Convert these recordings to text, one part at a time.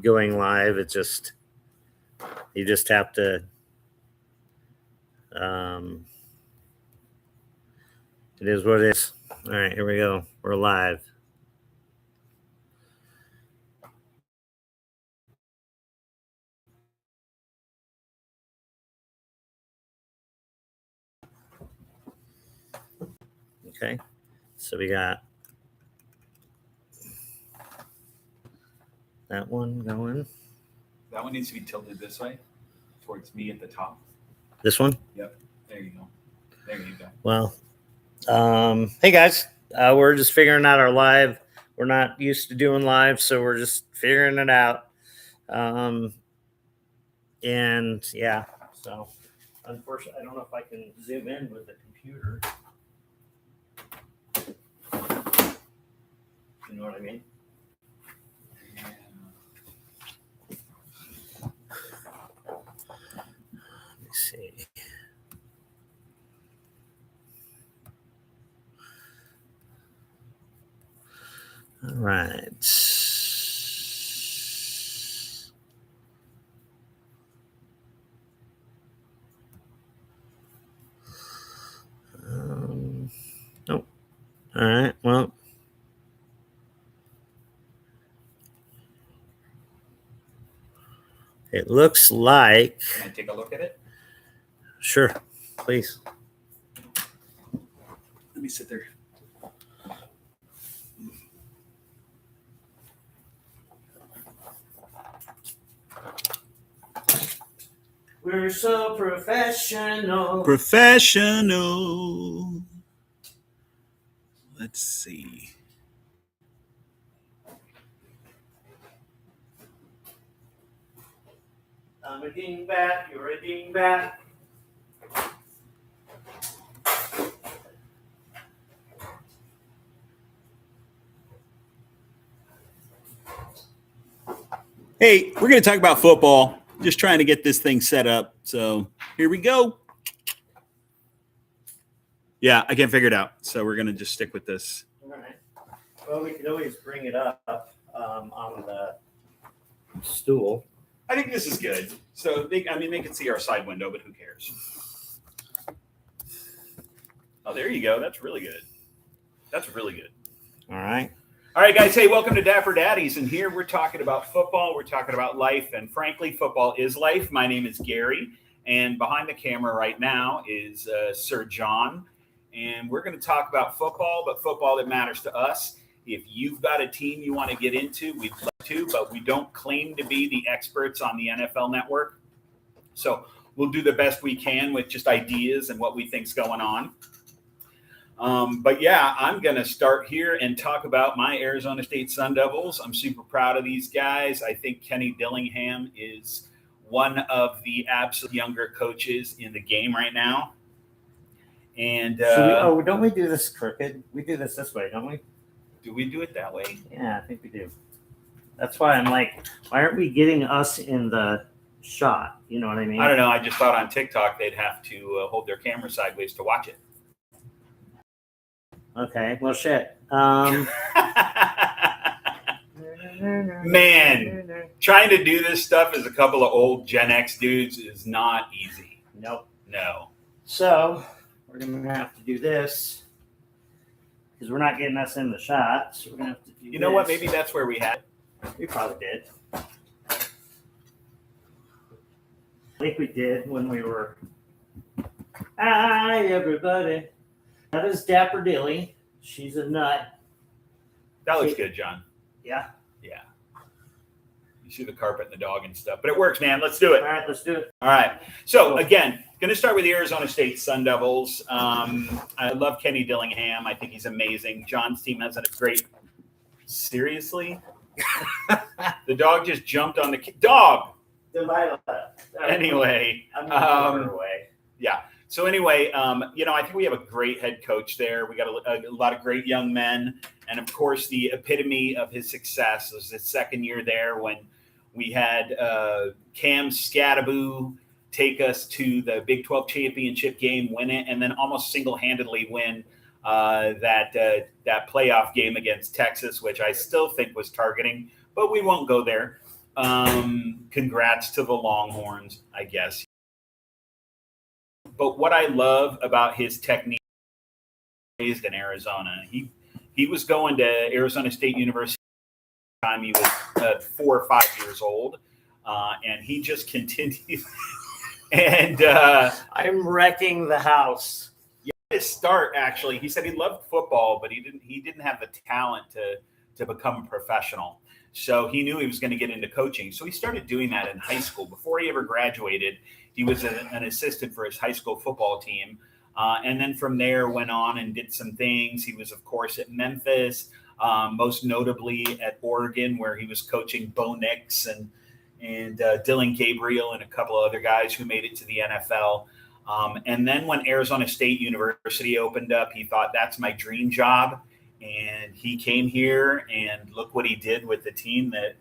going live. You just have to. It is what it is. All right, here we go. We're live. Okay, so we got that one going. That one needs to be tilted this way, towards me at the top. This one? Yep. There you go. There you go. Well, hey guys, we're just figuring out our live. We're not used to doing live, so we're just figuring it out. And yeah, so unfortunately, I don't know if I can zoom in with the computer. You know what I mean? Let me see. All right. Nope. All right. Well. It looks like. Can I take a look at it? Sure, please. Let me sit there. We're so professional. Professional. Let's see. I'm a dingbat, you're a dingbat. Hey, we're going to talk about football. Just trying to get this thing set up. So here we go. Yeah, I can't figure it out. So we're going to just stick with this. All right. Well, we could always bring it up on the stool. I think this is good. So they can see our side window, but who cares? Oh, there you go. That's really good. That's really good. All right. All right, guys. Hey, welcome to Dapper Daddies. And here we're talking about football. We're talking about life. And frankly, football is life. My name is Gary. And behind the camera right now is Sir John. And we're going to talk about football, but football that matters to us. If you've got a team you want to get into, we'd love to, but we don't claim to be the experts on the NFL Network. So we'll do the best we can with just ideas and what we think's going on. But yeah, I'm going to start here and talk about my Arizona State Sun Devils. I'm super proud of these guys. I think Kenny Dillingham is one of the absolute younger coaches in the game right now. And don't we do this crooked? We do this way, don't we? Do we do it that way? Yeah, I think we do. That's why I'm like, why aren't we getting us in the shot? You know what I mean? I don't know. I just thought on TikTok they'd have to hold their camera sideways to watch it. Okay, well, shit. Man, trying to do this stuff as a couple of old Gen X dudes is not easy. Nope. No. So we're going to have to do this because we're not getting us in the shot. So we're going to have to do You know what? Maybe that's where we had. We probably did. I think we did when we were. Hi, everybody. That is Dapper Dilly. She's a nut. That looks good, John. Yeah. Yeah. You see the carpet and the dog and stuff. But it works, man. Let's do it. All right, let's do it. All right. So, again, going to start with the Arizona State Sun Devils. I love Kenny Dillingham. I think he's amazing. John's team has a great – seriously? The dog just jumped on the – dog! Delilah. Anyway. I'm moving her away. Yeah. So anyway, I think we have a great head coach there. We got a lot of great young men. And, of course, the epitome of his success was his second year there when we had Cam Scadaboo take us to the Big 12 championship game, win it, and then almost single-handedly win that playoff game against Texas, which I still think was targeting. But we won't go there. Congrats to the Longhorns, I guess. But what I love about his technique, raised in Arizona, he was going to Arizona State University by the time he was 4 or 5 years old, and he just continued. And I'm wrecking the house. His start, actually, he said he loved football, but he didn't have the talent to become a professional. So he knew he was going to get into coaching. So he started doing that in high school. Before he ever graduated, he was an assistant for his high school football team. And then from there went on and did some things. He was, of course, at Memphis, most notably at Oregon, where he was coaching Bo Nix and Dylan Gabriel and a couple of other guys who made it to the NFL. And then when Arizona State University opened up, he thought, that's my dream job. And he came here, and look what he did with the team that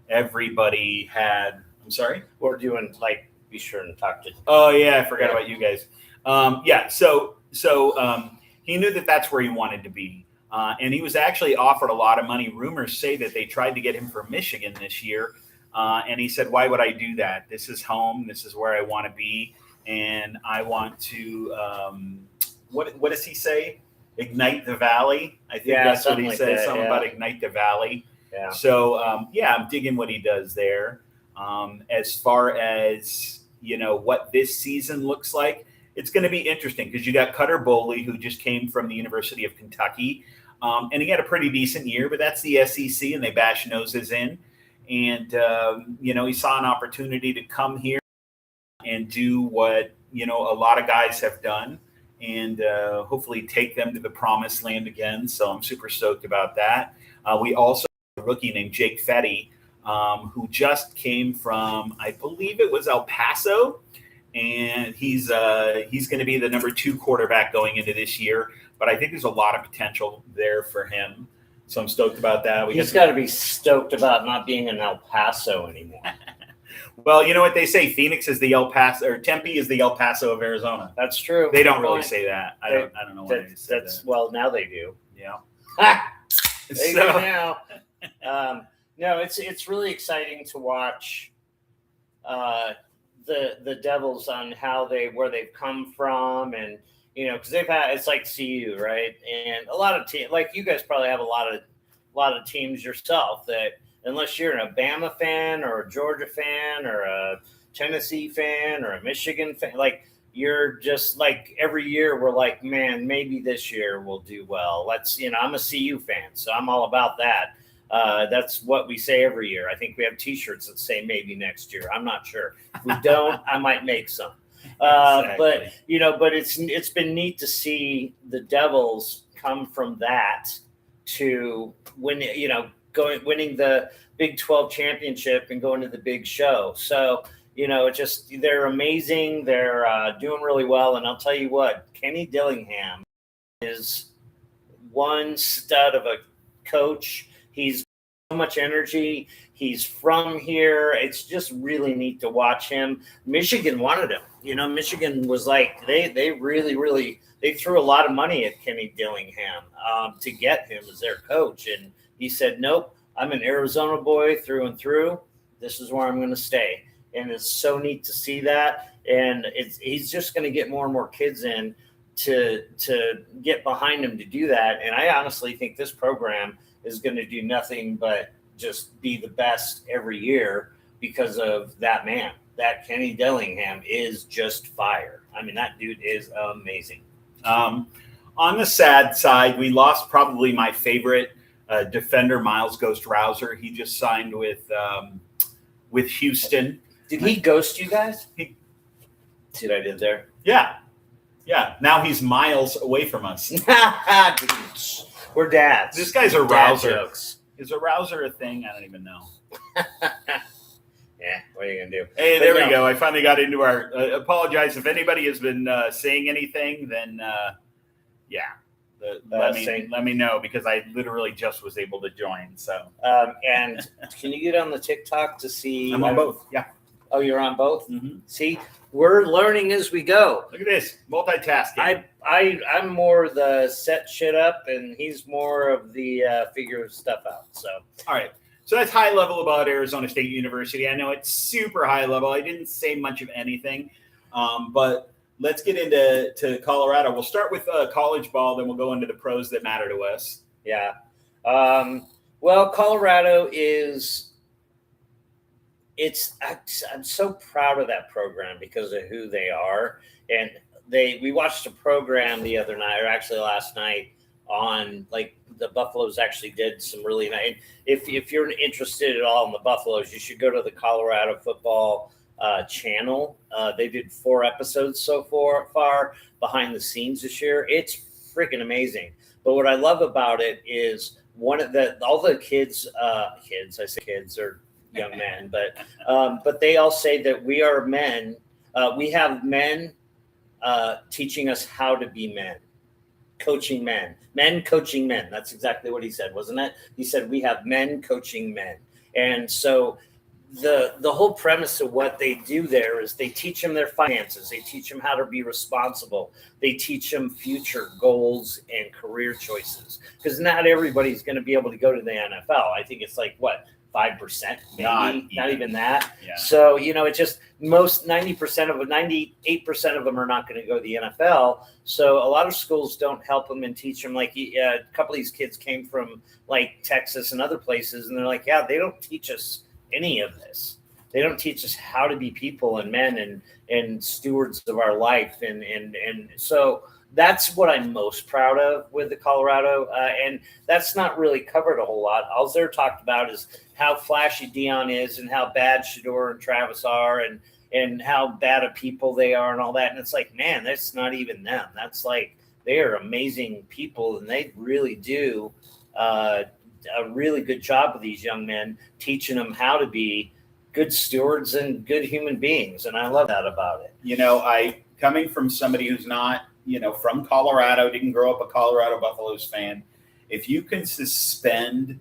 everybody had. I'm sorry? We're doing, be sure and talk to. Oh, yeah, I forgot about you guys. So he knew that that's where he wanted to be. And he was actually offered a lot of money. Rumors say that they tried to get him for Michigan this year. And he said, why would I do that? This is home. This is where I want to be. And I want to, what does he say? Ignite the Valley. I think that's what he says. Something about ignite the Valley. Yeah. So, I'm digging what he does there. As far as, what this season looks like, it's going to be interesting because you got Cutter Boley, who just came from the University of Kentucky. And he had a pretty decent year, but that's the SEC, and they bash noses in. And, he saw an opportunity to come here and do what, a lot of guys have done, and hopefully take them to the promised land again. So I'm super stoked about that. We also have a rookie named Jake Fetty, who just came from, I believe it was El Paso, and he's going to be the number 2 quarterback going into this year. But I think there's a lot of potential there for him. So I'm stoked about that. He's got to be stoked about not being in El Paso anymore. Well, you know what they say? Phoenix is the El Paso, or Tempe is the El Paso of Arizona. That's true. They don't really say that. I don't know why they say that. Well, now they do. Yeah. They do now. No, it's really exciting to watch the Devils on where they've come from, and because it's like CU, right? And a lot of teams, like you guys probably have a lot of teams yourself that, unless you're an Alabama fan or a Georgia fan or a Tennessee fan or a Michigan fan, you're just every year we're like, man, maybe this year we'll do well. I'm a CU fan, so I'm all about that. That's what we say every year. I think we have T-shirts that say maybe next year. I'm not sure. If we don't, I might make some. Exactly. But it's been neat to see the Devils come from that to winning the Big 12 championship and going to the big show. So, they're amazing. They're doing really well. And I'll tell you what, Kenny Dillingham is one stud of a coach. He's so much energy. He's from here. It's just really neat to watch him. Michigan wanted him. Michigan was they really, really, they threw a lot of money at Kenny Dillingham to get him as their coach. And he said, nope, I'm an Arizona boy through and through. This is where I'm going to stay. And it's so neat to see that. And he's just going to get more and more kids in to get behind him to do that. And I honestly think this program is going to do nothing but just be the best every year because of that man. That Kenny Dillingham is just fire. I mean, that dude is amazing. On the sad side, we lost probably my favorite defender, Miles Ghost Rouser. He just signed with Houston. Did he ghost you guys? See what I did there? Yeah. Now he's miles away from us. We're dads. This guy's a Dad rouser. Jokes. Is a rouser a thing? I don't even know. Yeah, what are you going to do? Hey, there we go. I finally got into our apologize if anybody has been saying anything, then let me know, because I literally just was able to join. So and can you get on the TikTok to see? I'm on both. Yeah. Oh, you're on both? Mm-hmm. See, we're learning as we go. Look at this. Multitasking. I'm more the set shit up, and he's more of the figure stuff out. So all right. So that's high level about Arizona State University. I know it's super high level. I didn't say much of anything, but let's get into Colorado. We'll start with college ball, then we'll go into the pros that matter to us. Yeah. Well, Colorado I'm so proud of that program because of who they are. And we watched a program the other night, or actually last night, on like the Buffaloes actually did some really nice. If you're interested at all in the Buffaloes, you should go to the Colorado football channel. They did 4 episodes so far behind the scenes this year. It's freaking amazing. But what I love about it is all the kids, I say kids or young men, but they all say that we are men. We have men teaching us how to be men. Coaching men coaching men. That's exactly what he said, wasn't it? He said we have men coaching men. And so the whole premise of what they do there is they teach them their finances. They teach them how to be responsible. They teach them future goals and career choices, because not everybody's going to be able to go to the NFL. I think it's like 5%, maybe not even that. Yeah. So, it's just most 98% of them are not going to go to the NFL. So a lot of schools don't help them and teach them. Like a couple of these kids came from like Texas and other places, and they're like, yeah, they don't teach us any of this. They don't teach us how to be people and men and stewards of our life. And so that's what I'm most proud of with the Colorado. And that's not really covered a whole lot. All they're talked about is how flashy Dion is and how bad Shador and Travis are and how bad of people they are and all that. And it's like, man, that's not even them. That's like, they are amazing people, and they really do a really good job with these young men, teaching them how to be good stewards and good human beings. And I love that about it. Coming from somebody who's not, from Colorado, didn't grow up a Colorado Buffaloes fan, if you can suspend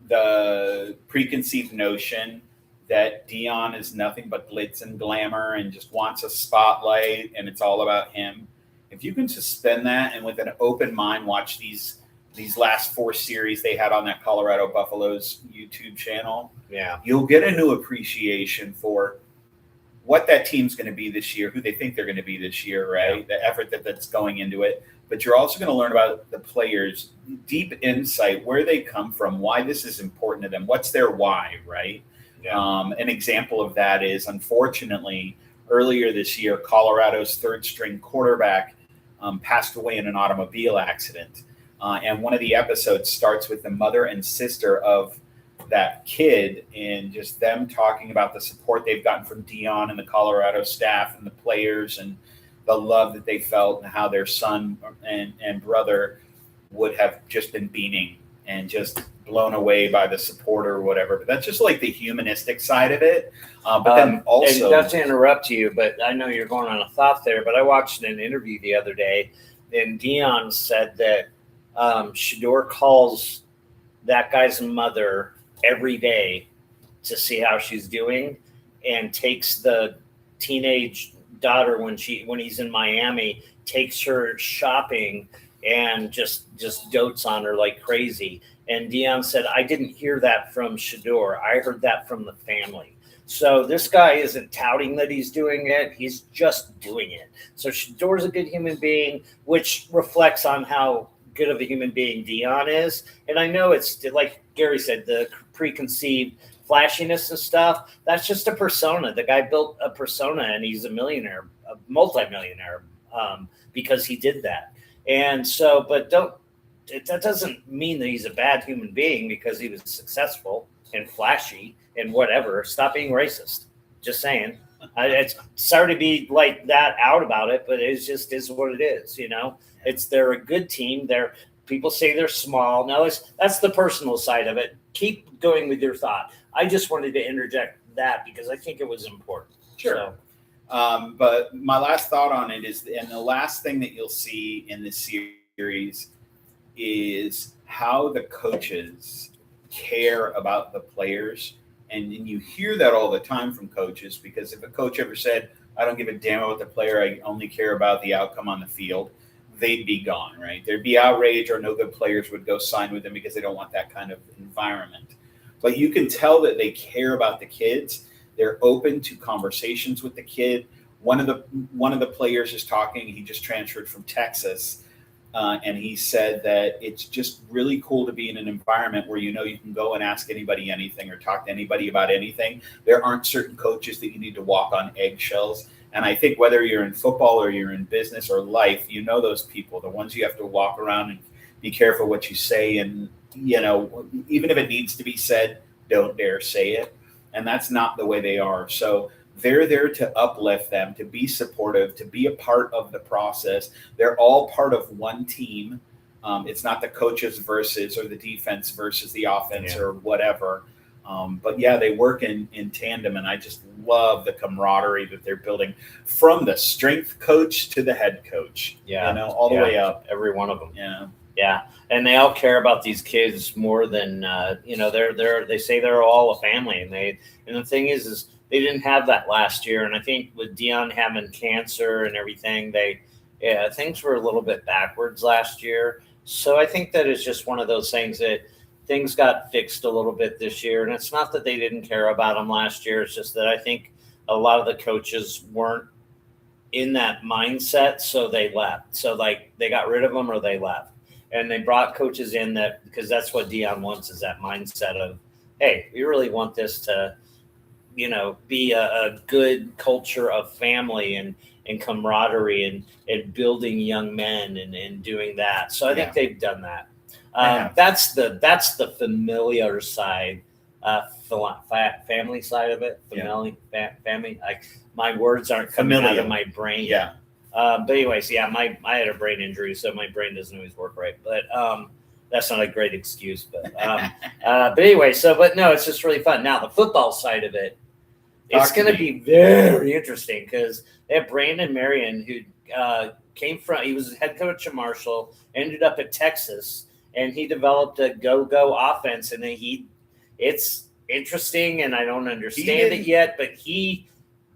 the preconceived notion that Dion is nothing but glitz and glamour and just wants a spotlight and it's all about him, if you can suspend that and with an open mind watch these last 4 series they had on that Colorado Buffaloes YouTube channel, you'll get a new appreciation for what that team's going to be this year, who they think they're going to be this year, right? The effort that's going into it. But you're also going to learn about the players, deep insight, where they come from, why this is important to them, what's their why, right? Yeah. An example of that is, unfortunately, earlier this year, Colorado's 3rd-string quarterback passed away in an automobile accident. And one of the episodes starts with the mother and sister of that kid and just them talking about the support they've gotten from Dion and the Colorado staff and the players and the love that they felt and how their son and brother would have just been beaming and just blown away by the support or whatever. But that's just like the humanistic side of it. But then also, and not to interrupt you, but I know you're going on a thought there, but I watched an interview the other day, and Dion said that Shador calls that guy's mother every day to see how she's doing, and takes the teenage daughter when he's in Miami, takes her shopping and just dotes on her like crazy. And Dion said, I didn't hear that from Shador. I heard that from the family. So this guy isn't touting that he's doing it. He's just doing it. So Shador's a good human being, which reflects on how good of a human being Dion is. And I know it's like Gary said, the preconceived flashiness and stuff, that's just a persona. The guy built a persona, and he's a millionaire, a multimillionaire, because he did that. And so, but that doesn't mean that he's a bad human being because he was successful and flashy and whatever. Stop being racist. Just saying. It's sorry to be like that out about it, but it's just is what it is. They're a good team. People say they're small. No, that's the personal side of it. Keep going with your thought. I just wanted to interject that because I think it was important. Sure. So. But my last thought on it is, and the last thing that you'll see in this series is how the coaches care about the players. And you hear that all the time from coaches, because if a coach ever said, I don't give a damn about the player, I only care about the outcome on the field, they'd be gone, right? There'd be outrage, or no good players would go sign with them because they don't want that kind of environment. but you can tell that they care about the kids. They're open to conversations with the kid. One of the players is talking. He just transferred from Texas, and he said that it's just really cool to be in an environment where you can go and ask anybody anything or talk to anybody about anything. There aren't certain coaches that you need to walk on eggshells. And I think whether you're in football or you're in business or life, those people, the ones you have to walk around and be careful what you say. And, even if it needs to be said, don't dare say it. And that's not the way they are. So they're there to uplift them, to be supportive, to be a part of the process. They're all part of one team. It's not the coaches versus or the defense versus the offense or whatever. But they work in tandem, and I just love the camaraderie that they're building from the strength coach to the head coach. All the way up. Every one of them. Yeah. And they all care about these kids more than they say they're all a family, and the thing is they didn't have that last year. And I think with Dion having cancer and everything, things were a little bit backwards last year. So I think that it's just one of those things that things got fixed a little bit this year. And it's not that they didn't care about them last year. It's just that I think a lot of the coaches weren't in that mindset. So they left. So they got rid of them or they left. And they brought coaches in because that's what Dion wants, is that mindset of, hey, we really want this to, be a good culture of family and camaraderie and building young men and doing that. So I think they've done that. That's the familiar side, family side of it. Family. My words aren't coming out of my brain. Yeah. But anyways, I had a brain injury, so my brain doesn't always work right. But that's not a great excuse. But anyway, but no, it's just really fun. Now the football side of it, it's going to be very interesting because they have Brandon Marion, who he was head coach of Marshall, ended up at Texas, and he developed a go-go offense. And it's interesting, and I don't understand it yet, but he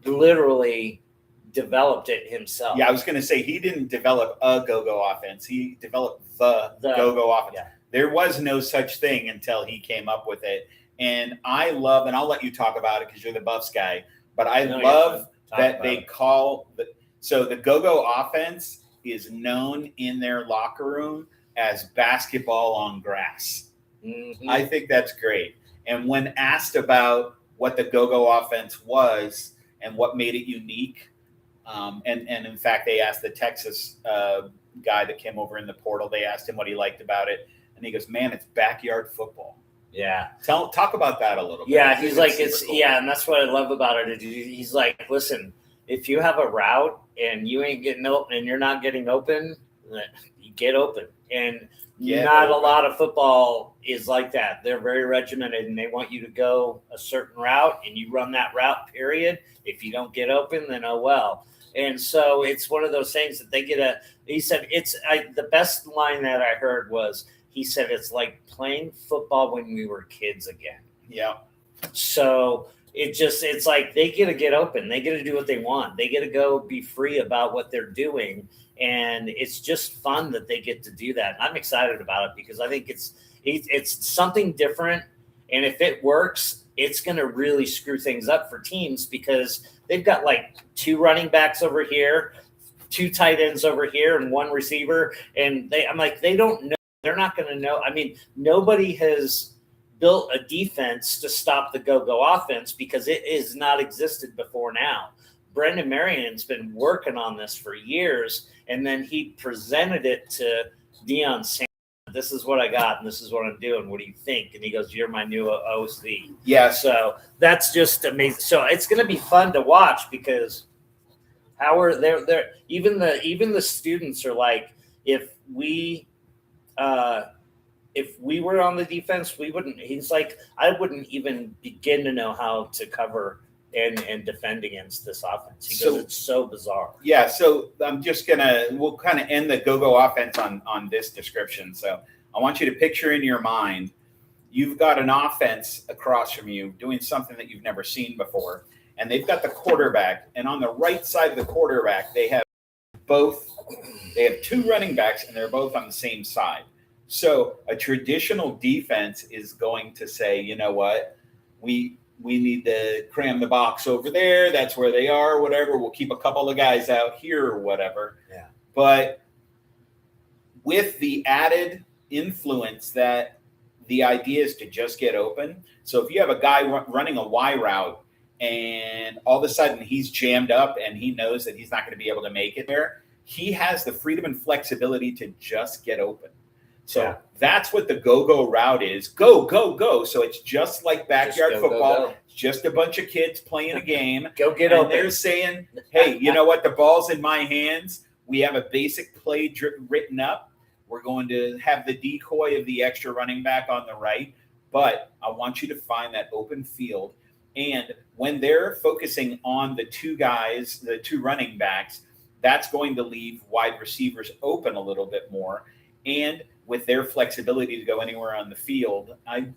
literally developed it himself. Yeah, I was going to say he didn't develop a go-go offense. He developed the go-go offense. Yeah. There was no such thing until he came up with it. And I love, and I'll let you talk about it because you're the Buffs guy, but I love that they call the go-go offense is known in their locker room as basketball on grass. Mm-hmm. I think that's great. And when asked about what the go-go offense was and what made it unique, and in fact, they asked the Texas guy that came over in the portal, they asked him what he liked about it. And he goes, man, it's backyard football. Yeah. Talk about that a little bit. Yeah, he's like, cool. And that's what I love about it. He's like, listen, if you have a route and you ain't getting open and you're not getting open, you get open. And a lot of football is like that. They're very regimented and they want you to go a certain route and you run that route, period. If you don't get open, then oh well. And so it's one of those things that he said, the best line that I heard was, he said, it's like playing football when we were kids again. Yeah. So it's like they get to get open. They get to do what they want. They get to go be free about what they're doing. And it's just fun that they get to do that. I'm excited about it because I think it's something different. And if it works, it's going to really screw things up for teams because they've got like 2 running backs over here, 2 tight ends over here, and 1 receiver. And they don't know. They're not going to know. I mean, nobody has built a defense to stop the go-go offense because it has not existed before now. Brendan Marion's been working on this for years, and then he presented it to Deion Sanders. This is what I got, and this is what I'm doing. What do you think? And he goes, "You're my new OC." Yeah. So that's just amazing. So it's going to be fun to watch because Howard, they're even the students are like, if we were on the defense, we wouldn't. He's like, I wouldn't even begin to know how to cover and defend against this offense. He goes, it's so bizarre. Yeah. So we'll kind of end the go-go offense on this description. So I want you to picture in your mind, you've got an offense across from you doing something that you've never seen before, and they've got the quarterback, and on the right side of the quarterback, they have 2 running backs, and they're both on the same side. So a traditional defense is going to say, you know what, we need to cram the box over there. That's where they are, whatever. We'll keep a couple of guys out here or whatever. Yeah. But with the added influence that the idea is to just get open. So if you have a guy running a Y route and all of a sudden he's jammed up and he knows that he's not going to be able to make it there, he has the freedom and flexibility to just get open. So that's what the go-go route is. Go, go, go. So it's just like backyard football. Go. It's just a bunch of kids playing a game. Go get and open. They're saying, hey, you know what? The ball's in my hands. We have a basic play written up. We're going to have the decoy of the extra running back on the right. But I want you to find that open field. And when they're focusing on the two guys, the two running backs, that's going to leave wide receivers open a little bit more. And with their flexibility to go anywhere on the field, I'm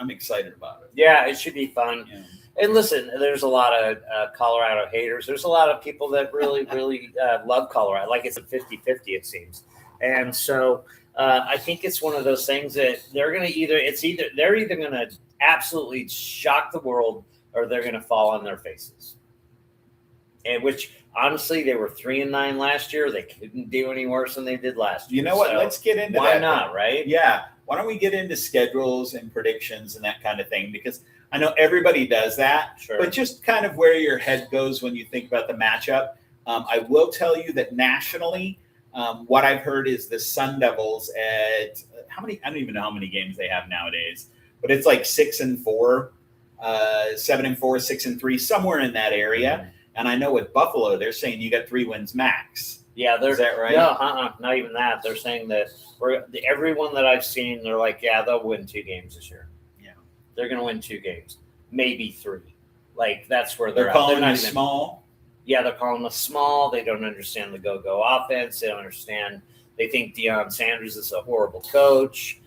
excited about it. Yeah, it should be fun. Yeah. And listen, there's a lot of Colorado haters. There's a lot of people that really, really love Colorado. Like it's a 50-50, it seems. And so I think it's one of those things that they're going to they're either going to absolutely shock the world or they're going to fall on their faces. And which honestly, they were 3-9 last year. They couldn't do any worse than they did last year. You know what? So let's get into why that. Why not, right? Yeah. Why don't we get into schedules and predictions and that kind of thing? Because I know everybody does that, sure. But just kind of where your head goes when you think about the matchup. I will tell you that nationally, what I've heard is the Sun Devils at how many? I don't even know how many games they have nowadays, but it's like 6-4, 7-4, 6-3, somewhere in that area. Mm-hmm. And I know with Buffalo, they're saying you got 3 wins max. Yeah, is that right? No, not even that. They're saying that everyone that I've seen, they're like, yeah, they'll win 2 games this year. Yeah, they're going to win 2 games, maybe 3. Like that's where they're calling it small. Yeah, they're calling us small. They don't understand the go-go offense. They don't understand. They think Deion Sanders is a horrible coach.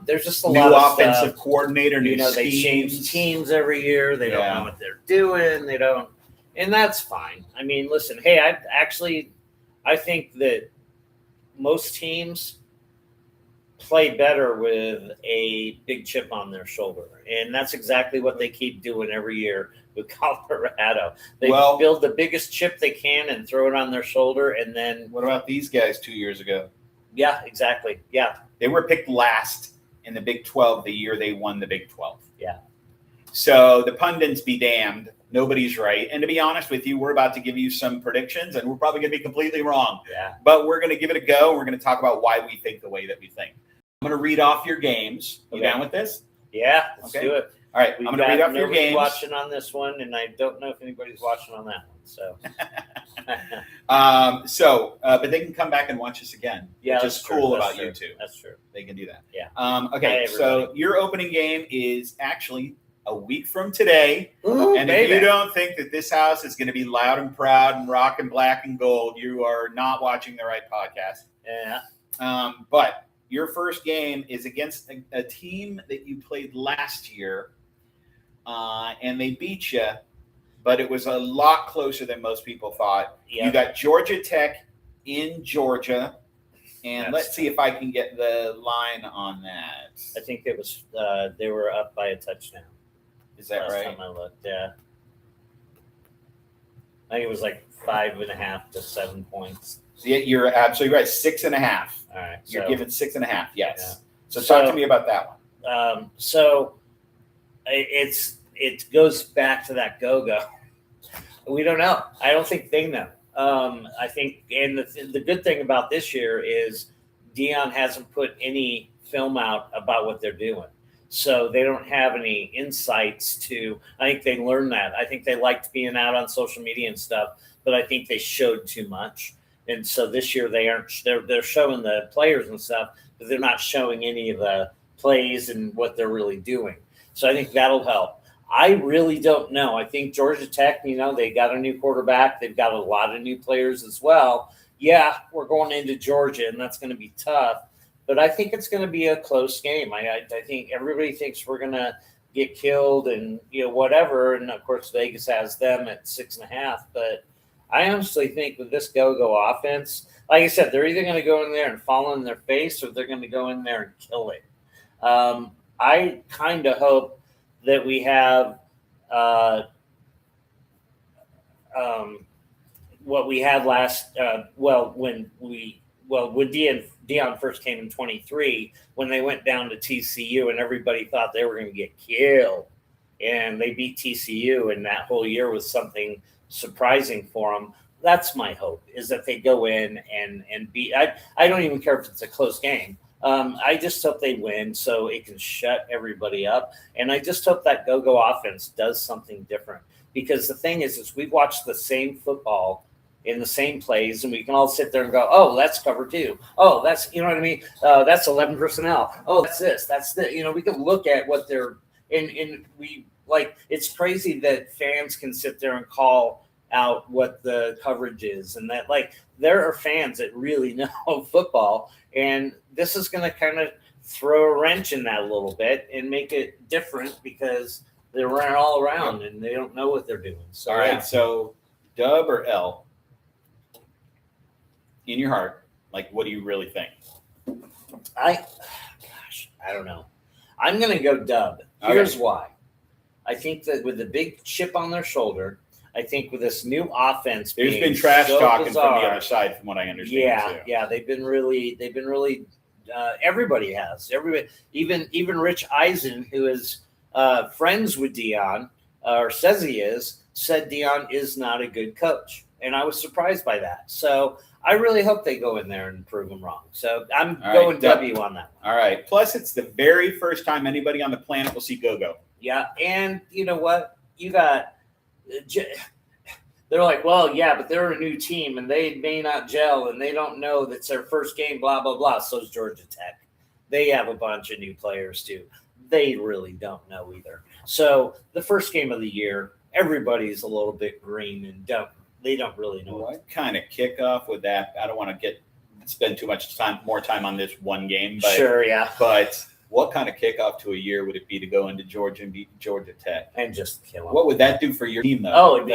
There's just a lot of offensive stuff. coordinator. New schemes. They change teams every year. They don't know what they're doing. They don't. And that's fine. I mean, listen, hey, I think that most teams play better with a big chip on their shoulder. And that's exactly what they keep doing every year with Colorado. They build the biggest chip they can and throw it on their shoulder. And then what about these guys 2 years ago? Yeah, exactly. Yeah. They were picked last in the Big 12 the year they won the Big 12. Yeah. So the pundits be damned. Nobody's right. And to be honest with you, we're about to give you some predictions, and we're probably going to be completely wrong. Yeah. But we're going to give it a go. We're going to talk about why we think the way that we think. I'm going to read off your games. You down with this? Yeah, let's do it. All right, I'm going to read off your games. Watching on this one, and I don't know if anybody's watching on that one. So, but they can come back and watch us again. Yeah, which is cool about YouTube. That's true. They can do that. Yeah. Okay, so your opening game is actually a week from today. Ooh, and if you don't think that this house is going to be loud and proud and rocking black and gold, you are not watching the right podcast. Yeah. But your first game is against a team that you played last year, and they beat you, but it was a lot closer than most people thought. Yeah. You got Georgia Tech in Georgia, and let's see if I can get the line on that. I think it was they were up by a touchdown. Is that right? Last time I looked, yeah. I think it was like 5.5 to 7 points. So you're absolutely right. 6.5. All right. You're given 6.5. Yes. Yeah. So talk to me about that one. So it goes back to that go-go. We don't know. I don't think they know. I think, and the good thing about this year is Deion hasn't put any film out about what they're doing. So they don't have any insights to, I think they learned that. I think they liked being out on social media and stuff, but I think they showed too much. And so this year they're showing the players and stuff, but they're not showing any of the plays and what they're really doing. So I think that'll help. I really don't know. I think Georgia Tech, they got a new quarterback. They've got a lot of new players as well. Yeah, we're going into Georgia, and that's going to be tough. But I think it's going to be a close game. I think everybody thinks we're going to get killed and, whatever. And, of course, Vegas has them at 6.5. But I honestly think with this go-go offense, like I said, they're either going to go in there and fall on their face, or they're going to go in there and kill it. I kind of hope that we have um, what we had last. When Dion first came in 23, when they went down to TCU, and everybody thought they were going to get killed, and they beat TCU, and that whole year was something surprising for them. That's my hope, is that they go in and beat. I don't even care if it's a close game. I just hope they win so it can shut everybody up. And I just hope that go-go offense does something different. Because the thing is we've watched the same football in the same plays, and we can all sit there and go, oh, that's cover 2. Oh, that's, you know what I mean? That's 11 personnel. Oh, that's this. That's the, we can look at what they're in. We like, it's crazy that fans can sit there and call out what the coverage is, and that, like, there are fans that really know football, and this is going to kind of throw a wrench in that a little bit and make it different, because they're running all around and they don't know what they're doing. So, all right, so dub or L in your heart, like, what do you really think? I don't know. I'm going to go dub. Here's why. I think that with the big chip on their shoulder, I think with this new offense, there's been trash talking from the other side, from what I understand. Yeah, they've been really. Everybody has. Everybody, even Rich Eisen, who is friends with Dion, or says he is, said Dion is not a good coach, and I was surprised by that. So I really hope they go in there and prove them wrong. So I'm going W on that one. All right. Plus, it's the very first time anybody on the planet will see go-go. Yeah, and you know what? You got. They're like, well, yeah, but they're a new team and they may not gel and they don't know that's their first game, blah, blah, blah. So is Georgia Tech. They have a bunch of new players too. They really don't know either. So the first game of the year, everybody's a little bit green and they don't really know. What kind of kickoff would that? I don't want to spend too much more time on this one game. But, sure, yeah. But what kind of kickoff to a year would it be to go into Georgia and beat Georgia Tech and just kill them? What would that do for your team, though? Oh, it'd be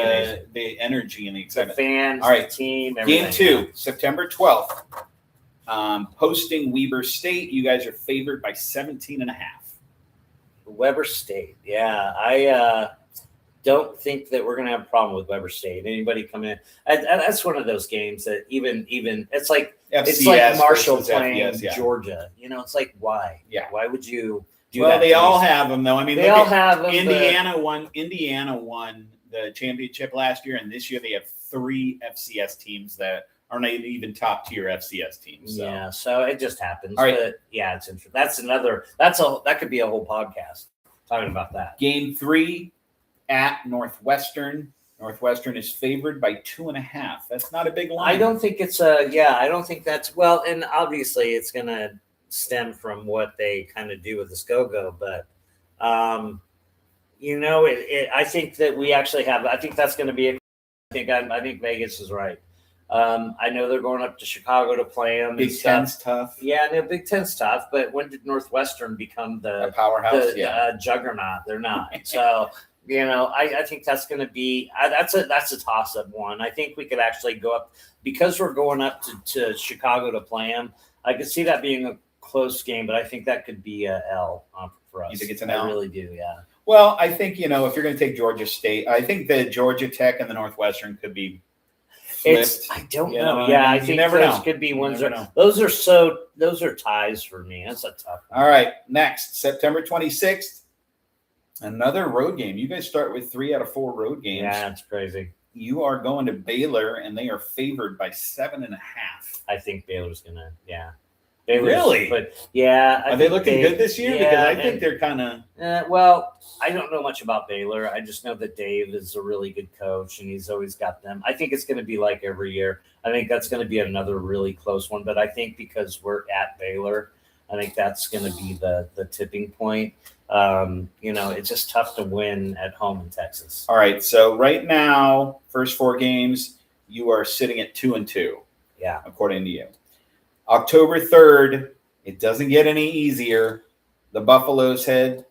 the energy and the excitement. The fans, all right, the team, everything. Game 2, September 12th. Hosting Weber State. You guys are favored by 17.5. Weber State. Yeah, I don't think that we're going to have a problem with Weber State. Anybody come in? That's one of those games that even it's like FCS, it's like Marshall playing FBS, Georgia. It's like, why? Yeah. Why would you do that? Well, they all have them, though. I mean, they all have them. Indiana won the championship last year, and this year they have 3 FCS teams that are not even top tier FCS teams. So. Yeah, so it just happens. All right. But yeah, it's interesting. That could be a whole podcast talking about that. Game 3 at Northwestern. Northwestern is favored by 2.5. That's not a big line. I don't think it's I don't think that's well, and obviously it's going to stem from what they kind of do with this go-go, but I think that we actually have. I think that's going to be. I think Vegas is right. I know they're going up to Chicago to play them. Big Ten's tough. Yeah, no, Big Ten's tough. But when did Northwestern become the powerhouse? Juggernaut? They're not. So. I think that's going to be that's a toss-up one. I think we could actually go up because we're going up to Chicago to play them. I could see that being a close game, but I think that could be a L for us. You think it's an L? I really do, yeah. Well, I think if you're going to take Georgia State, I think the Georgia Tech and the Northwestern could be flipped. I don't know. Yeah, I think those could be ones. Those are ties for me. That's a tough one. All right, next September 26th. Another road game. You guys start with 3 out of 4 road games. Yeah, that's crazy. You are going to Baylor, and they are favored by 7.5. I think Baylor's gonna. Yeah. Really? But yeah, are they looking good this year? Yeah, because I think they're kind of. Well, I don't know much about Baylor. I just know that Dave is a really good coach, and he's always got them. I think it's going to be like every year. I think that's going to be another really close one. But I think because we're at Baylor, I think that's going to be the tipping point. It's just tough to win at home in Texas. All right. So right now, first 4 games, you are sitting at 2-2. Yeah. According to you. October 3rd, it doesn't get any easier. The Buffaloes the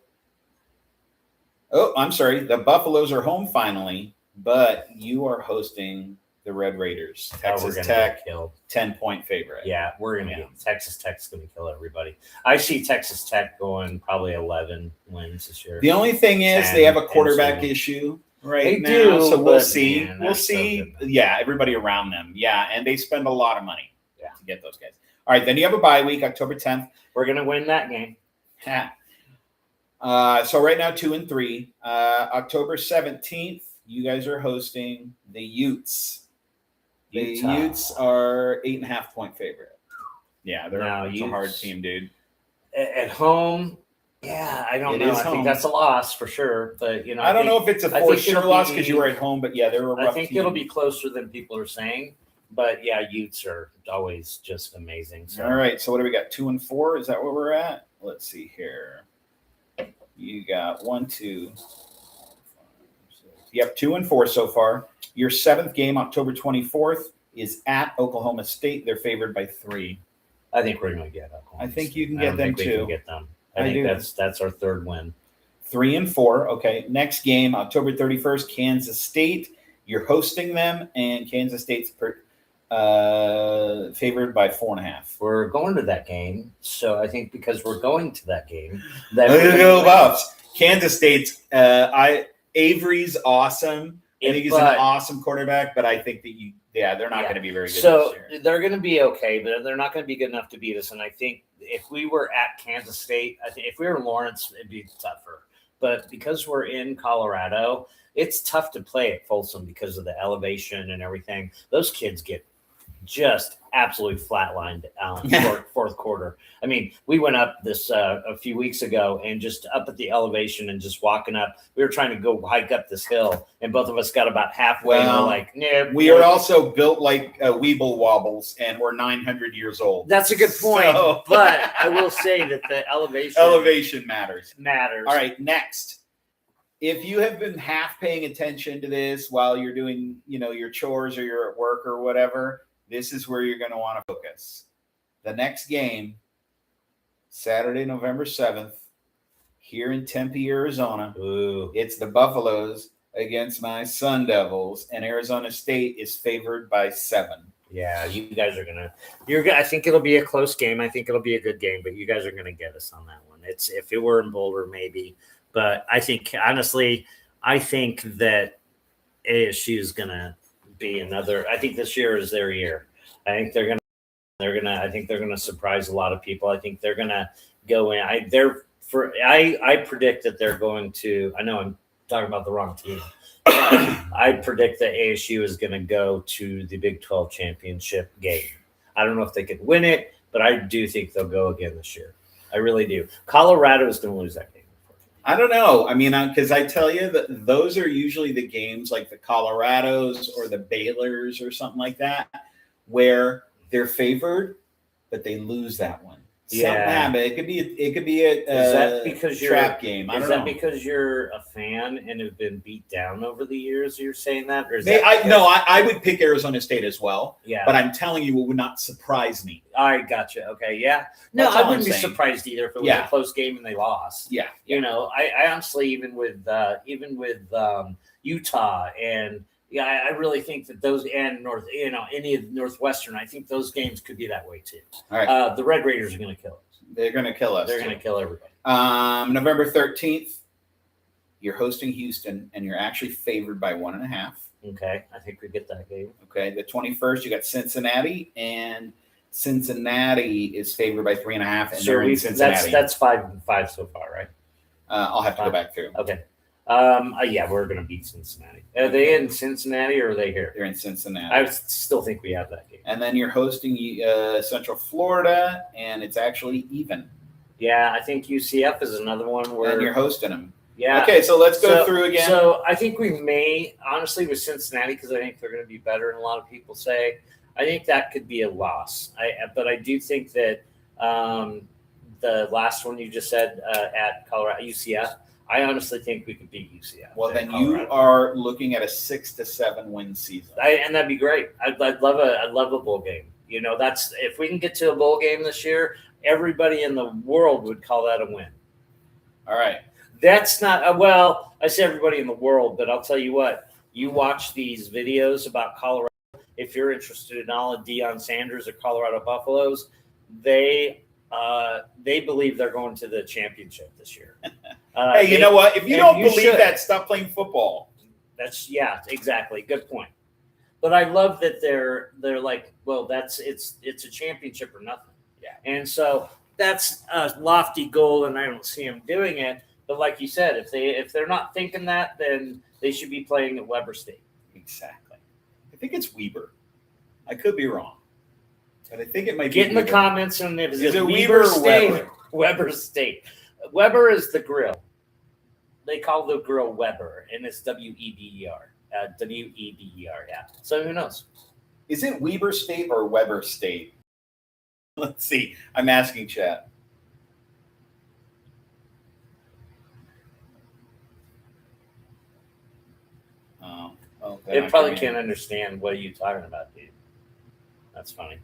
Buffaloes are home finally, but you are hosting the Red Raiders. We're Texas gonna Tech, get killed. 10-point favorite. Yeah, we're gonna get Texas Tech's gonna kill everybody. I see Texas Tech going probably 11 wins this year. The only thing is they have a quarterback issue They now, do, so we'll but, see. man, We'll they're so see. good. Yeah, everybody around them. Yeah, and they spend a lot of money Yeah. to get those guys. All right, then you have a bye week, October 10th. We're gonna win that game. So right now 2-3. October 17th, you guys are hosting the Utes. The Utes are 8.5-point favorite. Yeah, they're a hard team, dude. At home, yeah, I don't know. I think that's a loss for sure. But I don't know if it's a forced sure loss because you were at home, but yeah, they're a rough I think team. it'll be closer than people are saying. But yeah, Utes are always just amazing. So. All right, so what do we got? 2-4? Is that where we're at? Let's see here. You got 1, 2. 5, 6. Yep, 2-4 so far. Your 7th game, October 24th, is at Oklahoma State. They're favored by 3. I think we're going to get Oklahoma I think State. you can get them We too. can get them. I think that's our 3rd win. 3-4. Okay. Next game, October 31st, Kansas State. You're hosting them, and Kansas State's favored by 4.5. We're going to that game, so I think because we're going to that game, go Buffs. Kansas State's Avery's awesome. I think he's an awesome quarterback, but I think that they're not going to be very good so this year. They're going to be okay, but they're not going to be good enough to beat us. And I think if we were at Kansas State, I think if we were in Lawrence, it'd be tougher. But because we're in Colorado, it's tough to play at Folsom because of the elevation and everything. Those kids get just absolutely flatlined fourth quarter. I mean, we went up this a few weeks ago and just up at the elevation and just walking up. We were trying to go hike up this hill, and both of us got about halfway. And we're like, nah. We are also built like Weeble Wobbles, and we're 900 years old. That's a good point. So. But I will say that the elevation matters. All right, next. If you have been half paying attention to this while you're doing, your chores or you're at work or whatever, this is where you're going to want to focus. The next game, Saturday, November 7th, here in Tempe, Arizona. Ooh. It's the Buffaloes against my Sun Devils, and Arizona State is favored by 7. Yeah, you guys are gonna. I think it'll be a close game. I think it'll be a good game, but you guys are gonna get us on that one. It's if it were in Boulder, maybe, but I think honestly, that ASU is gonna be another. I think this year is their year. I think they're gonna surprise a lot of people. I think they're gonna go in. I predict that they're going to. I know I'm talking about the wrong team. I predict that ASU is going to go to the Big 12 championship game. I don't know if they could win it, but I do think they'll go again this year. I really do. Colorado is going to lose that game. I don't know. I mean, because I tell you that those are usually the games like the Colorados or the Baylors or something like that, where they're favored, but they lose that one. Yeah, but it could be a is that because trap game. I don't know. Because you're a fan and have been beat down over the years? You're saying that, or is I would pick Arizona State as well. Yeah, but I'm telling you, it would not surprise me. I gotcha. Okay, yeah. No, I wouldn't be surprised either if it was a close game and they lost. Yeah, I honestly even with Utah and. Yeah, I really think that those and any of Northwestern, I think those games could be that way too. All right. The Red Raiders are going to kill us. They're going to kill us. They're going to kill everybody. November 13th, you're hosting Houston, and you're actually favored by 1.5. Okay, I think we get that game. Okay, the 21st, you got Cincinnati, and Cincinnati is favored by 3.5. And so they're in Cincinnati. That's 5-5 so far, right? I'll have to go back through. Okay. Yeah, we're going to beat Cincinnati. Are they in Cincinnati or are they here? They're in Cincinnati. I still think we have that game. And then you're hosting Central Florida, and it's actually even. Yeah, I think UCF is another one where. And you're hosting them. Yeah. Okay, so let's go through again. So I think we may, honestly, with Cincinnati, because I think they're going to be better than a lot of people say, I think that could be a loss. But I do think that the last one you just said at Colorado, UCF, I honestly think we could beat UCF. Well, then Colorado. You are looking at a 6-7 win season, and that'd be great. I'd love a bowl game. That's if we can get to a bowl game this year, everybody in the world would call that a win. All right, that's not I say everybody in the world, but I'll tell you what. You watch these videos about Colorado, if you're interested in all of Deion Sanders or Colorado Buffaloes, they believe they're going to the championship this year. Hey, you know what? If you don't believe should. that, stop playing football. That's exactly. Good point. But I love that they're like, well, it's a championship or nothing. Yeah. And so that's a lofty goal, and I don't see them doing it. But like you said, if they're not thinking that, then they should be playing at Weber State. Exactly. I think it's Weber. I could be wrong, but I think it might Get be in Weber. the comments, and if Is it Weber Weber or State, Weber? Weber State. Weber is the grill. They call the grill Weber, and it's Weder. Weder, yeah. So who knows? Is it Weber State or Weber State? Let's see. I'm asking chat. They probably can't understand what are you talking about, dude. That's funny.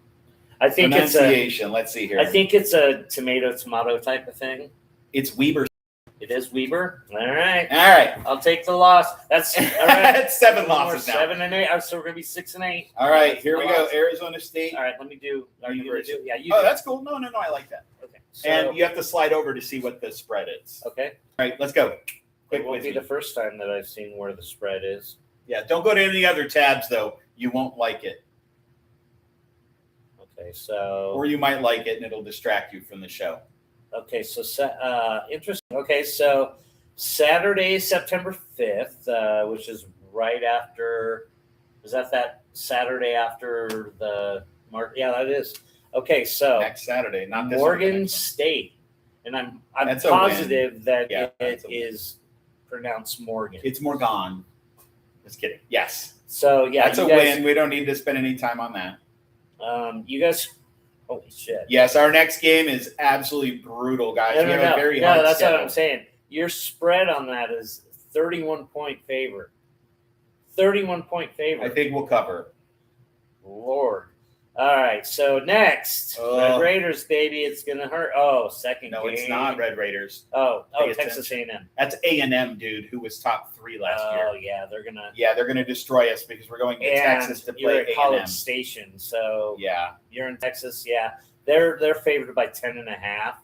I think pronunciation. Let's see here. I think it's a tomato type of thing. It's Weber. It is Weber. All right. All right. I'll take the loss. That's all right. That's 7 losses now. 7 and 8. So we're gonna be 6 and 8. All right. Here we go. Arizona State. All right. Let me do. Are you gonna do? Yeah. You. Oh, do. that's cool. No. I like that. Okay. So, And you have to slide over to see what the spread is. okay. All right. Let's go. It won't be the first time that I've seen where the spread is. Yeah. Don't go to any other tabs though. You won't like it. Okay. So. Or you might like it and it'll distract you from the show. Okay. So interesting. Okay. So Saturday, September 5th, which is right after. Is that Saturday after the Mark? Yeah, that is. Okay. So Next Saturday, not this Morgan one. State, and I'm That's a positive that Yeah, it that's a is pronounced Morgan. It's Morgan. Just kidding. Yes. So yeah, That's a win. We don't need to spend any time on that. You guys, holy shit! Yes, our next game is absolutely brutal, guys. We have a very hard that's schedule. what I'm saying. Your spread on that is 31-point favor. 31-point favor. I think we'll cover. Lord. All right. So next, Red Raiders, baby. It's gonna hurt. Oh, second No, game. it's not Red Raiders. Oh, Pay Texas attention. A&M. That's A&M, dude, who was top 3 last year. Oh yeah, they're Gonna destroy us because we're going to and Texas to you're play at A&M. College Station, so Yeah. you're in Texas. Yeah, they're favored by 10.5.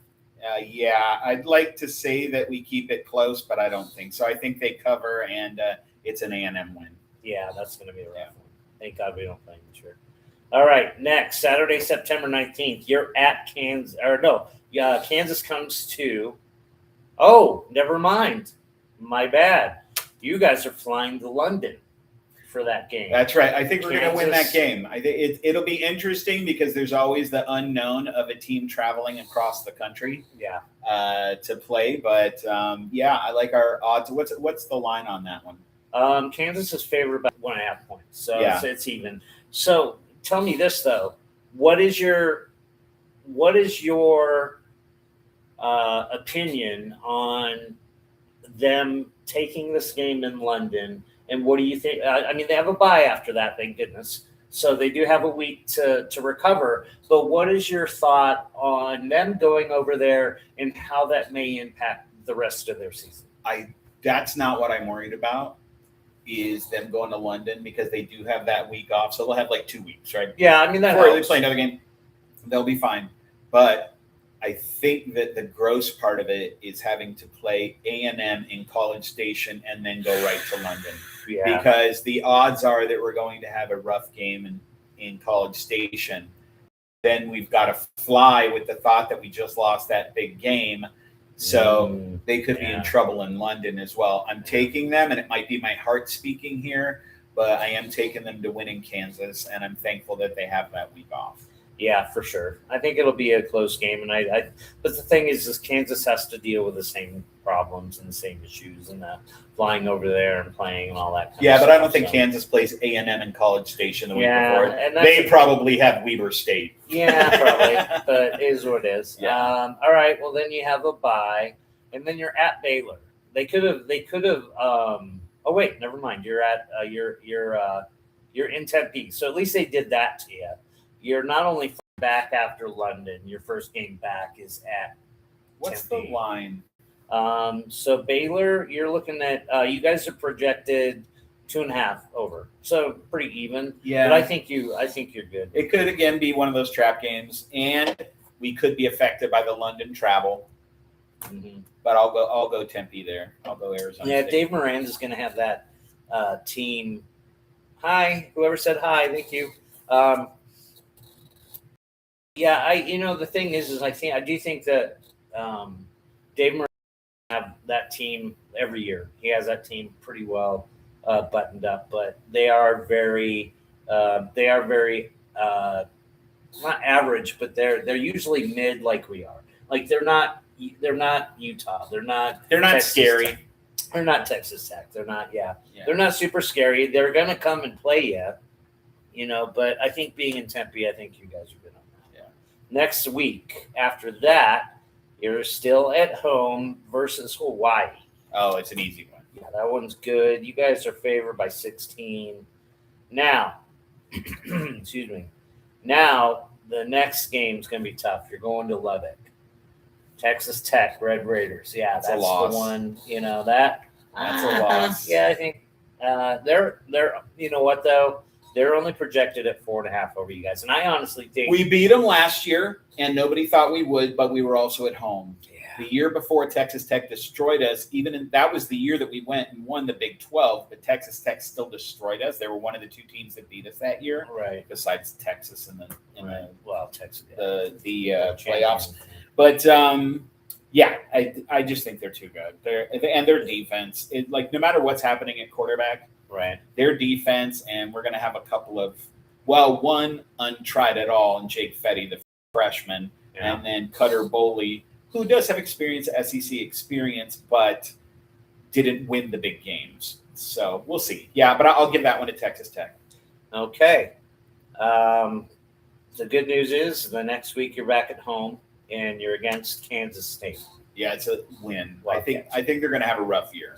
Yeah, I'd like to say that we keep it close, but I don't think so. I think they cover, and it's an A&M win. Yeah, that's going to be a rough one. Thank God we don't play in sure. All right, next Saturday, September 19th. You're at Kansas, or no? Kansas comes to. Oh, never mind. My bad. You guys are flying to London for that game. That's right. I think we're going to win that Kansas. game. I think it'll be interesting because there's always the unknown of a team traveling across the country. Yeah. To play, but yeah, I like our odds. What's the line on that one? Kansas is favored by 1.5 points, so Yeah. it's even. So tell me this though: what is your opinion on them taking this game in London? And what do you think? I mean, they have a bye after that, thank goodness. So they do have a week to recover. But what is your thought on them going over there and how that may impact the rest of their season? That's not what I'm worried about. Is them going to London because they do have that week off, so they'll have like 2 weeks, right? Yeah, I mean that Before they helps. play another game, they'll be fine. But I think that the gross part of it is having to play A&M in College Station and then go right to London. Yeah. Because the odds are that we're going to have a rough game in College Station. Then we've got to fly with the thought that we just lost that big game. So they could be in trouble in London as well. I'm taking them, and it might be my heart speaking here, but I am taking them to win in Kansas, and I'm thankful that they have that week off. Yeah, for sure. I think it'll be a close game, and but the thing is Kansas has to deal with the same problems and the same issues, and flying over there and playing and all that. Kind Yeah, of but stuff, I don't think so. Kansas plays A&M in College Station the week Yeah, before. and that's They probably have Weber State. Yeah, probably, but it is what it is. Yeah. All right. Well, then you have a bye, and then you're at Baylor. They could have. Oh wait, never mind. You're at you're in Tempe, so at least they did that to you. You're not only back after London. Your first game back is at. What's Tempe. the line? So Baylor, you're looking at. You guys are projected 2.5 over. So pretty even. Yeah. But I think you're good. It could again be one of those trap games, and we could be affected by the London travel. Mm-hmm. But I'll go Tempe there. I'll go Arizona. Yeah, State. Dave Moran's is going to have that team. Hi, whoever said hi, thank you. Yeah, the thing is I do think that Dave Moran have that team every year. He has that team pretty well buttoned up, but they are very not average, but they're usually mid like we are. Like they're not Utah. They're not Texas scary. Tech. They're not Texas Tech. They're not. Yeah. They're not super scary. They're gonna come and play you, But I think being in Tempe, I think you guys are good on that. Yeah. Next week after that, you're still at home versus Hawaii. Oh, it's an easy one. Yeah, that one's good. You guys are favored by 16. Now, excuse me. Now the next game's gonna be tough. You're going to Lubbock. Texas Tech, Red Raiders. Yeah, that's a loss. The one. That's a loss. Yeah, I think they're. You know what though? They're only projected at 4.5 over you guys, and I honestly think we beat them last year, and nobody thought we would, but we were also at home. Yeah. The year before Texas Tech destroyed us, that was the year that we went and won the Big 12, but Texas Tech still destroyed us. They were one of the two teams that beat us that year, right? Besides Texas in the Texas, the playoffs. But yeah, I just think they're too good. Their defense, no matter what's happening at quarterback, right? Their defense, and we're going to have a couple of one untried at all, and Jake Fetty, the freshman, and then Cutter Boley, who does have SEC experience, but didn't win the big games. So we'll see. Yeah, but I'll give that one to Texas Tech. Okay. The good news is the next week you're back at home and you're against Kansas State. Yeah, it's a win. Well, I think they're going to have a rough year.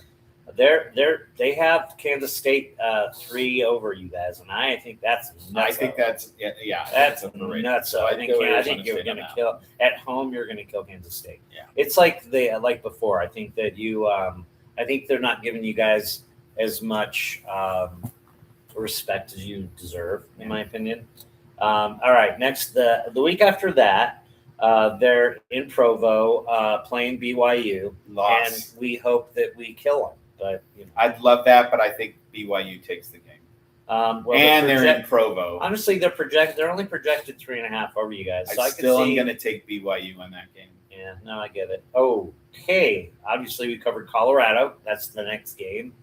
They have Kansas State 3 over you guys, and I think that's nuts. I think that's nuts. So I think you're going to kill at home. You're going to kill Kansas State. Yeah, it's like before. I think that I think they're not giving you guys as much respect as you deserve, in my opinion. All right, next the week after that. They're in Provo playing BYU, and we hope that we kill them. But I'd love that, but I think BYU takes the game. They're in Provo. Honestly, they're only projected 3.5 over you guys. So I'm going to take BYU in that game. Yeah, no, I get it. Okay, obviously we covered Colorado. That's the next game.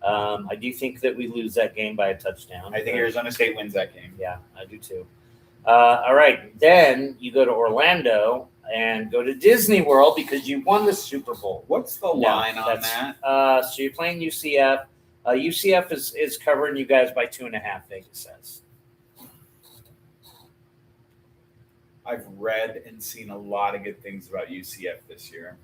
I do think that we lose that game by a touchdown. I think Arizona State wins that game. Yeah, I do too. All right, then you go to Orlando and go to Disney World because you won the Super Bowl. What's the line on that? So you're playing UCF. UCF is covering you guys by 2.5, Vegas says. I've read and seen a lot of good things about UCF this year.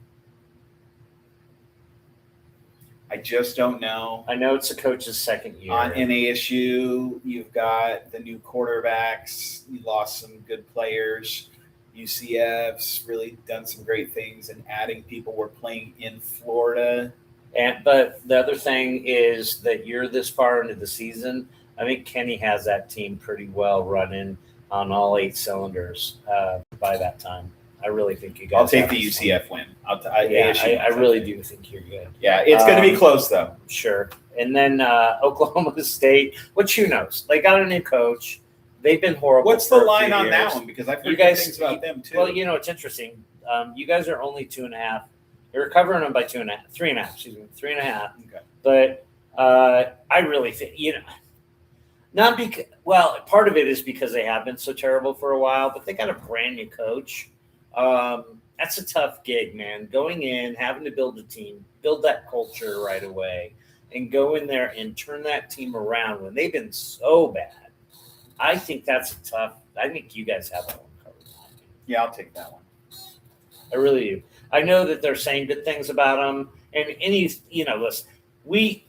I just don't know. I know it's the coach's second year. On NASU, you've got the new quarterbacks. You lost some good players. UCF's really done some great things in adding people. We're playing in Florida. But the other thing is that you're this far into the season. I think Kenny has that team pretty well running on all 8 cylinders by that time. I really think you guys. I'll take the UCF win. I really do think you're good. Yeah, it's going to be close though. Sure. And then Oklahoma State, which knows, they got a new coach. They've been horrible. What's the line on that one? Because I've heard good things about them too. Well, it's interesting. You guys are only 2.5. You're covering them by 2.5, 3.5. Excuse me, 3.5. Okay. But I really think not because. Well, part of it is because they have been so terrible for a while, but they got a brand new coach. That's a tough gig, man. Going in, having to build a team, build that culture right away, and go in there and turn that team around when they've been so bad. I think that's tough. I think you guys have that one covered. Yeah, I'll take that one. I really do. I know that they're saying good things about them, and listen, we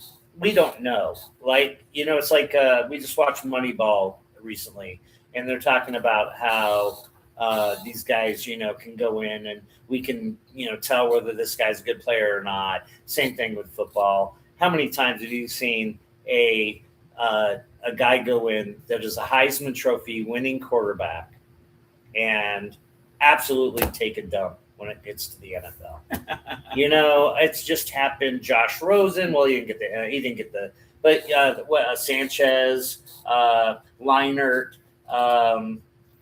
don't know. It's like we just watched Moneyball recently, and they're talking about how these guys, can go in and we can, tell whether this guy's a good player or not. Same thing with football. How many times have you seen a guy go in that is a Heisman Trophy winning quarterback and absolutely take a dump when it gets to the NFL. It's just happened. Josh Rosen, well, he didn't get the, but Sanchez, Leinart,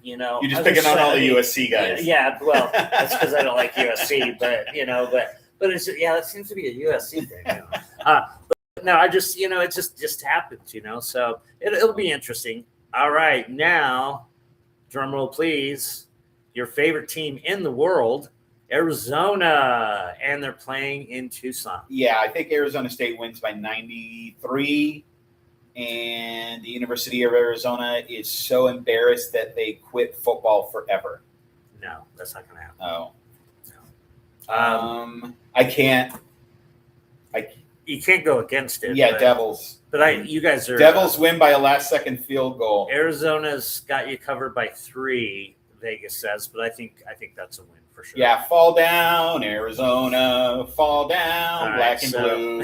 You're just picking on all the USC guys. Yeah, well, that's because I don't like USC, but it's that seems to be a USC thing. But no, I just it just happens, So it'll be interesting. All right, now, drum roll, please. Your favorite team in the world, Arizona, and they're playing in Tucson. Yeah, I think Arizona State wins by 93. And the University of Arizona is so embarrassed that they quit football forever. No, that's not going to happen. Oh. No. I can't. You can't go against it. Yeah, Devils. But you guys are. Devils win by a last-second field goal. Arizona's got you covered by 3, Vegas says, but I think that's a win for sure. Yeah, fall down, Arizona. Fall down, black and blue.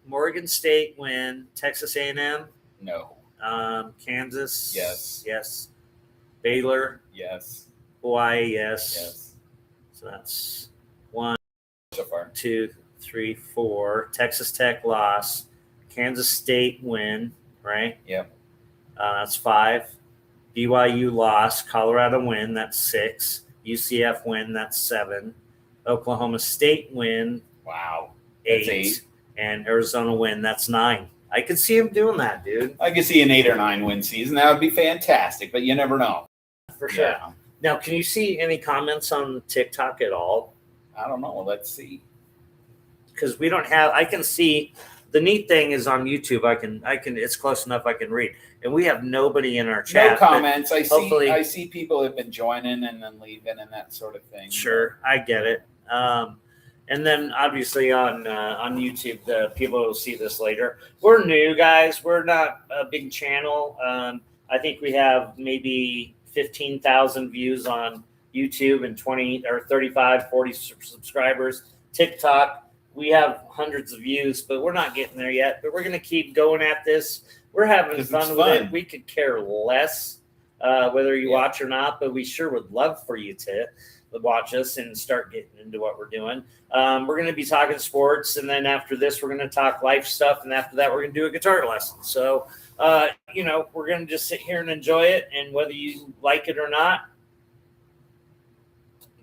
Morgan State win. Texas A&M? No. Kansas? Yes. Baylor? Yes. Hawaii? Yes. Yes. So that's 1, so far. 2, 3, 4. Texas Tech loss. Kansas State win, right? Yep. That's 5. BYU loss. Colorado win. That's 6. UCF win. That's 7. Oklahoma State win. Wow. 8. That's 8. And Arizona win. That's 9. I could see him doing that, dude. I could see an 8 or 9 win season. That would be fantastic, but you never know. For sure. Yeah. Now, can you see any comments on TikTok at all? I don't know. Let's see. Because we don't have. I can see. The neat thing is on YouTube. I can. It's close enough. I can read, and we have nobody in our chat. No comments. I see people have been joining and then leaving and that sort of thing. Sure, I get it. And then obviously on YouTube, the people will see this later. We're new guys. We're not a big channel. I think we have maybe 15,000 views on YouTube and 20 or 35, 40 subscribers. TikTok, we have hundreds of views, but we're not getting there yet. But we're going to keep going at this. We're having fun with it. We could care less whether you watch or not, but we sure would love for you to watch us and start getting into what we're doing. We're going to be talking sports, and then after this, we're going to talk life stuff, and after that, we're going to do a guitar lesson. So, we're going to just sit here and enjoy it, and whether you like it or not,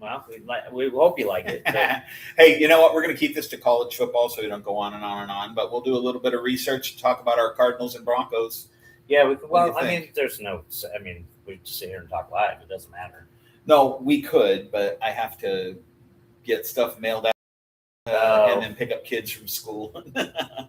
well, we hope you like it. Hey, you know what? We're going to keep this to college football so we don't go on and on and on, but we'll do a little bit of research to talk about our Cardinals and Broncos. Yeah, we just sit here and talk live. It doesn't matter. No, we could, but I have to get stuff mailed out and then pick up kids from school.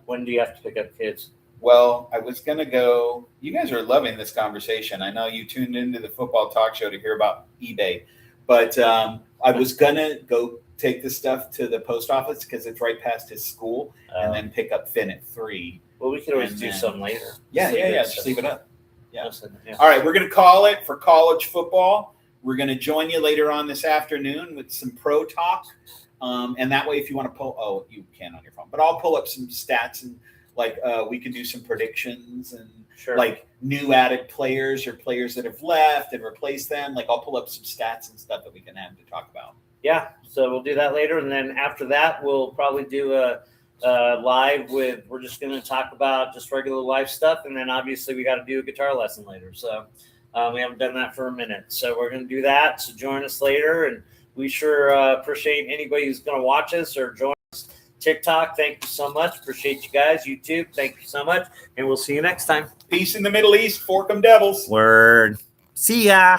When do you have to pick up kids? Well, I was going to go. You guys are loving this conversation. I know you tuned into the football talk show to hear about eBay, but I was going to go take the stuff to the post office because it's right past his school and then pick up Finn at 3. Well, we could always do some later. Yeah. Just leave it up. Yeah. Yeah. All right. We're going to call it for college football. We're going to join you later on this afternoon with some pro talk. And that way, if you want to pull, you can on your phone, but I'll pull up some stats and we can do some predictions and like new added players or players that have left and replaced them. Like I'll pull up some stats and stuff that we can have to talk about. Yeah. So we'll do that later. And then after that, we'll probably do a live we're just going to talk about just regular life stuff. And then obviously we got to do a guitar lesson later. So we haven't done that for a minute. So we're going to do that. So join us later. And we sure appreciate anybody who's going to watch us or join us. TikTok, thank you so much. Appreciate you guys. YouTube, thank you so much. And we'll see you next time. Peace in the Middle East. Fork 'em Devils. Word. See ya.